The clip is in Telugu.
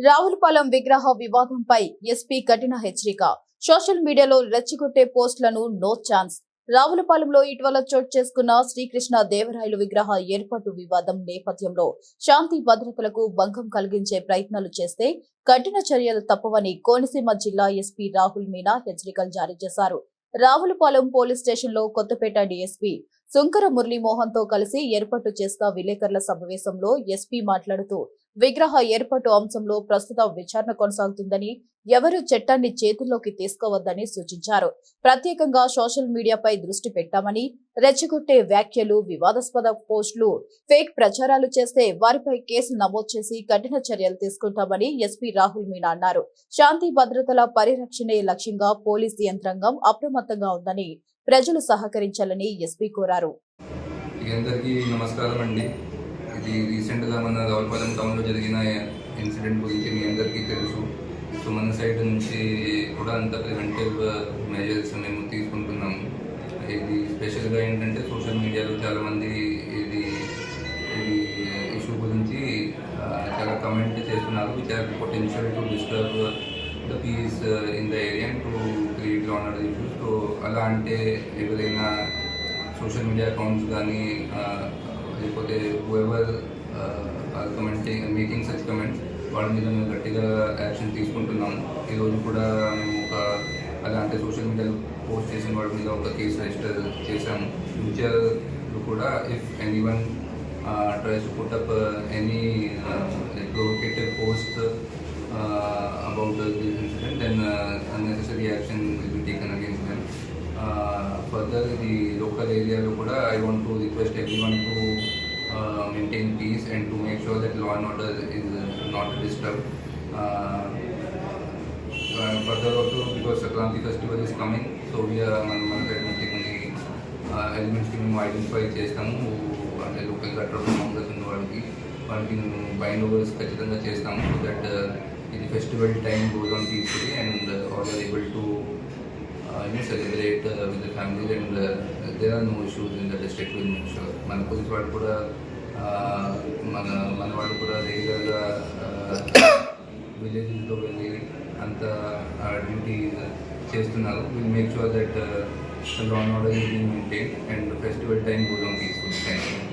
రావులపాలెం విగ్రహ వివాదంపై ఎస్పీ కఠిన హెచ్చరిక. సోషల్ మీడియాలో రెచ్చగొట్టే పోస్టులను నో ఛాన్స్. రావులపాలెంలో ఇటీవల చోటు చేసుకున్న శ్రీకృష్ణ దేవరాయలు విగ్రహ ఏర్పాటు వివాదం నేపథ్యంలో శాంతి భద్రతలకు భంగం కలిగించే ప్రయత్నాలు చేస్తే కఠిన చర్యలు తప్పవని కోనసీమ జిల్లా ఎస్పీ రాహుల్ మీనా హెచ్చరికలు జారీ చేశారు. రావులపాలెం పోలీస్ స్టేషన్ లో కొత్తపేట డీఎస్పీ సుంకర మురళీమోహన్ తో కలిసి ఏర్పాటు చేసిన విలేకరుల సమావేశంలో ఎస్పీ మాట్లాడుతూ విగ్రహ ఏర్పాటు అంశంలో ప్రస్తుత విచారణ కొనసాగుతుందని, ఎవరు చట్టాన్ని చేతుల్లోకి తీసుకోవద్దని సూచించారు. ప్రత్యేకంగా సోషల్ మీడియాపై దృష్టి పెట్టామని, రెచ్చగొట్టే వ్యాఖ్యలు, వివాదాస్పద పోస్టులు, ఫేక్ ప్రచారాలు చేస్తే వారిపై కేసులు నమోదు చేసి కఠిన చర్యలు తీసుకుంటామని ఎస్పీ రాహుల్ మీనా అన్నారు. శాంతి భద్రతల పరిరక్షణే లక్ష్యంగా పోలీసు యంత్రాంగం అప్రమత్తంగా ఉందని, ప్రజలు సహకరించాలని ఎస్పీ కోరారు. ఇది రీసెంట్గా మన రావులపాలెం టౌన్లో జరిగిన ఇన్సిడెంట్ గురించి మీ అందరికీ తెలుసు. సో మన సైడ్ నుంచి కూడా అంత ప్రివెంటివ్ మెజర్స్ మేము తీసుకుంటున్నాము. ఇది స్పెషల్గా ఏంటంటే సోషల్ మీడియాలో చాలామంది ఇది ఇష్యూ గురించి చాలా కమెంట్ చేస్తున్నారు, which are potential to disturb the peace in the area and to create law and order issues. So అలా అంటే ఎవరైనా సోషల్ మీడియా అకౌంట్స్ కానీ లేకపోతే whoever commenting making such comments వాళ్ళ మీద మేము గట్టిగా యాక్షన్ తీసుకుంటున్నాము. ఈరోజు కూడా మేము అలాంటి సోషల్ మీడియాలో పోస్ట్ చేసిన వాళ్ళ మీద ఒక కేసు రిజిస్టర్ చేశాము. ఫ్యూచర్లో కూడా if anyone tries to put up any provocative post about this incident, then unnecessary action will be taken against them. Further, the local area lo kuda I want to request everyone to maintain peace and to make sure that law and order is not disturbed. Further also, because Sankranti festival is coming, so we are మన side నుంచి కొన్ని ఎలిమెంట్స్ కి మేము ఐడెంటిఫై చేస్తాము. అంటే లోకల్గా ట్రబుల్ మాంగర్స్ ఉన్న వాళ్ళకి మేము బైండ్ ఓవర్స్ ఖచ్చితంగా చేస్తాము. సో దట్ ఇది festival time goes on peacefully and all are able to celebrate with the family, and there are no issues in the district. will make sure మన పోలీస్ వాళ్ళు కూడా మన వాళ్ళు కూడా రెగ్యులర్గా విలేజెస్లో వెళ్ళి అంత డ్యూటీ చేస్తున్నారు. Will make sure that law and order is being maintained and the festival time goes on peacefully. Thank you.